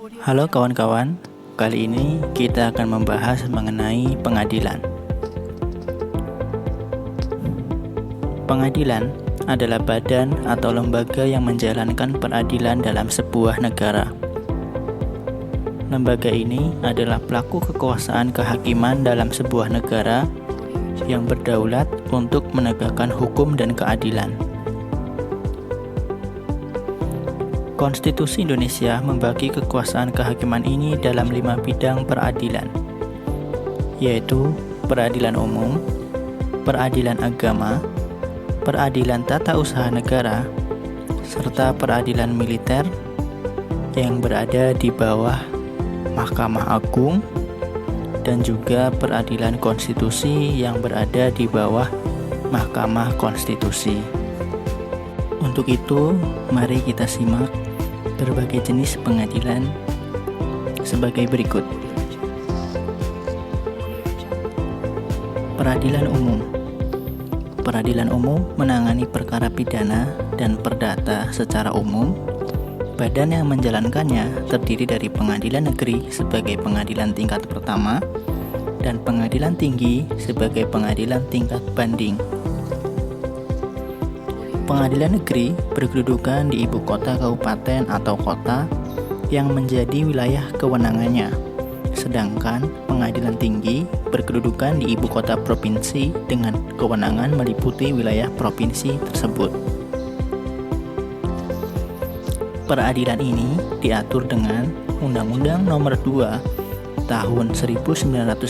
Halo kawan-kawan, kali ini kita akan membahas mengenai pengadilan. Pengadilan adalah badan atau lembaga yang menjalankan peradilan dalam sebuah negara. Lembaga ini adalah pelaku kekuasaan kehakiman dalam sebuah negara yang berdaulat untuk menegakkan hukum dan keadilan. Konstitusi Indonesia membagi kekuasaan kehakiman ini dalam 5 bidang peradilan, yaitu peradilan umum, peradilan agama, peradilan tata usaha negara, serta peradilan militer yang berada di bawah Mahkamah Agung, dan juga peradilan konstitusi yang berada di bawah Mahkamah Konstitusi. Untuk itu, mari kita simak berbagai jenis pengadilan sebagai berikut. Peradilan umum. Peradilan umum menangani perkara pidana dan perdata secara umum. Badan yang menjalankannya terdiri dari pengadilan negeri sebagai pengadilan tingkat pertama dan pengadilan tinggi sebagai pengadilan tingkat banding. Pengadilan negeri berkedudukan di ibu kota kabupaten atau kota yang menjadi wilayah kewenangannya, sedangkan pengadilan tinggi berkedudukan di ibu kota provinsi dengan kewenangan meliputi wilayah provinsi tersebut. Peradilan ini diatur dengan Undang-Undang Nomor 2 Tahun 1986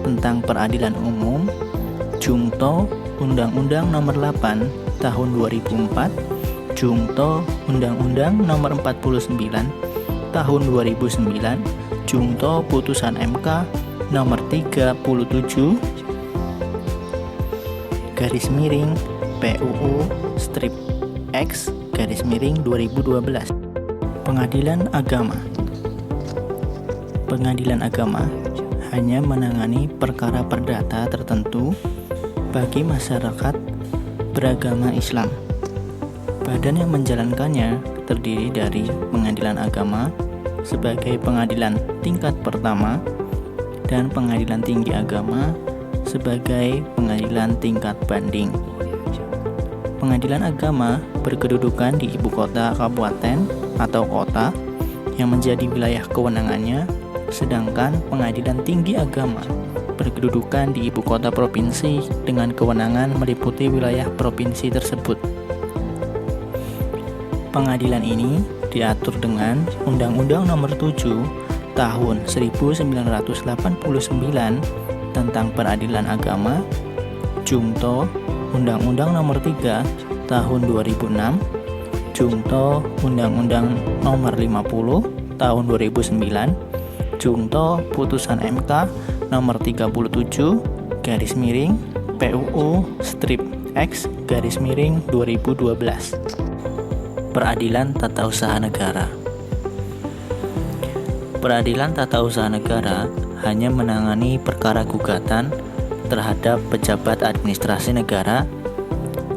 tentang Peradilan Umum, Jungto Undang-Undang Nomor 8 Tahun 2004, Jungto Undang-Undang Nomor 49 Tahun 2009, Jungto Putusan MK Nomor 37 garis miring PUU strip X garis miring 2012. Pengadilan agama. Pengadilan agama hanya menangani perkara perdata tertentu bagi masyarakat beragama Islam. Badan yang menjalankannya terdiri dari pengadilan agama sebagai pengadilan tingkat pertama dan pengadilan tinggi agama sebagai pengadilan tingkat banding. Pengadilan agama berkedudukan di ibu kota kabupaten atau kota yang menjadi wilayah kewenangannya, sedangkan pengadilan tinggi agama berkedudukan di ibu kota provinsi dengan kewenangan meliputi wilayah provinsi tersebut. Pengadilan ini diatur dengan Undang-Undang Nomor 7 Tahun 1989 tentang Peradilan Agama, Jungto Undang-Undang Nomor 3 Tahun 2006, Jungto Undang-Undang Nomor 50 Tahun 2009, Jungto Putusan MK Nomor 37 garis miring PUU strip X garis miring 2012. Peradilan Tata Usaha Negara. Peradilan Tata Usaha Negara hanya menangani perkara gugatan terhadap pejabat administrasi negara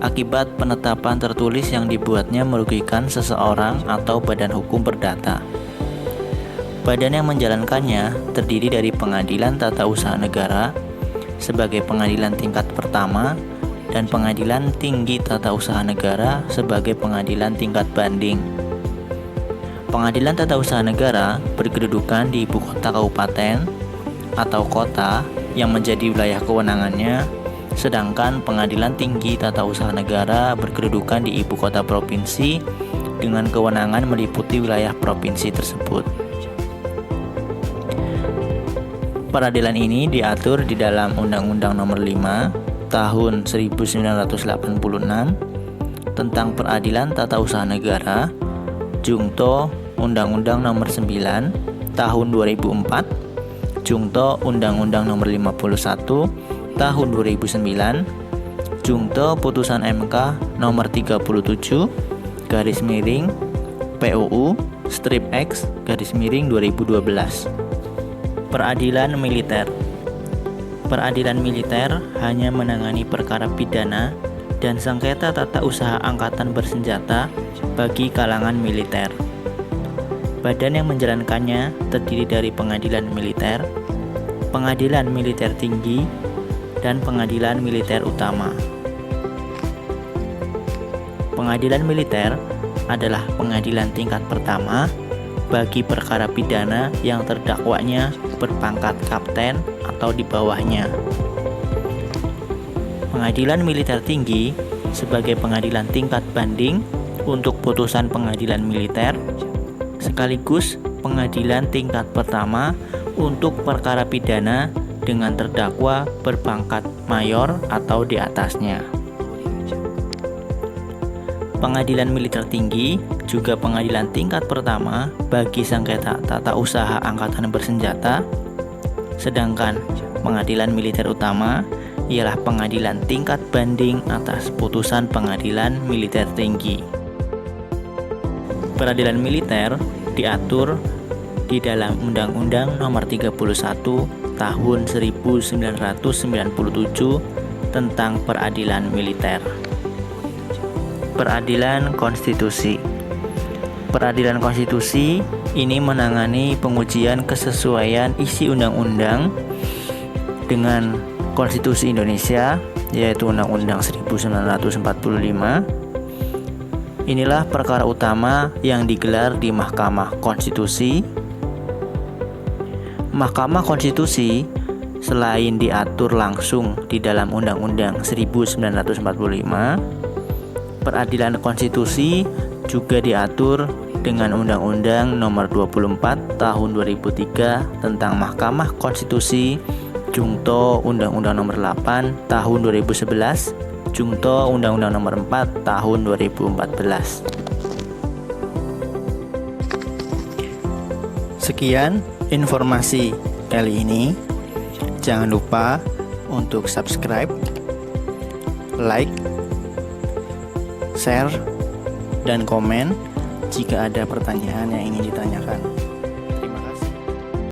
akibat penetapan tertulis yang dibuatnya merugikan seseorang atau badan hukum perdata. Badan yang menjalankannya terdiri dari Pengadilan Tata Usaha Negara sebagai pengadilan tingkat pertama dan Pengadilan Tinggi Tata Usaha Negara sebagai pengadilan tingkat banding. Pengadilan Tata Usaha Negara berkedudukan di ibu kota kabupaten atau kota yang menjadi wilayah kewenangannya, sedangkan Pengadilan Tinggi Tata Usaha Negara berkedudukan di ibu kota provinsi dengan kewenangan meliputi wilayah provinsi tersebut. Peradilan ini diatur di dalam Undang-Undang Nomor 5 Tahun 1986 tentang Peradilan Tata Usaha Negara, Jungto Undang-Undang Nomor 9 Tahun 2004, Jungto Undang-Undang Nomor 51 Tahun 2009, Jungto Putusan MK Nomor 37 garis miring PUU strip X garis miring 2012. Peradilan militer. Peradilan militer hanya menangani perkara pidana dan sengketa tata usaha angkatan bersenjata bagi kalangan militer. Badan yang menjalankannya terdiri dari Pengadilan Militer, Pengadilan Militer Tinggi, dan Pengadilan Militer Utama. Pengadilan militer adalah pengadilan tingkat pertama bagi perkara pidana yang terdakwanya berpangkat kapten atau di bawahnya. Pengadilan Militer Tinggi sebagai pengadilan tingkat banding untuk putusan pengadilan militer, sekaligus pengadilan tingkat pertama untuk perkara pidana dengan terdakwa berpangkat mayor atau di atasnya. Pengadilan Militer Tinggi juga pengadilan tingkat pertama bagi sengketa tata usaha angkatan bersenjata, sedangkan Pengadilan Militer Utama ialah pengadilan tingkat banding atas putusan Pengadilan Militer Tinggi. Peradilan militer diatur di dalam Undang-Undang Nomor 31 Tahun 1997 tentang Peradilan Militer. Peradilan Konstitusi. Peradilan Konstitusi ini menangani pengujian kesesuaian isi undang-undang dengan Konstitusi Indonesia, yaitu Undang-Undang 1945. Inilah perkara utama yang digelar di Mahkamah Konstitusi. Mahkamah Konstitusi selain diatur langsung di dalam Undang-Undang 1945, Peradilan Konstitusi juga diatur dengan Undang-Undang Nomor 24 Tahun 2003 tentang Mahkamah Konstitusi, Jungto Undang-Undang Nomor 8 Tahun 2011, Jungto Undang-Undang Nomor 4 Tahun 2014. Sekian informasi kali ini. Jangan lupa untuk subscribe, like, share, dan komen jika ada pertanyaan yang ingin ditanyakan.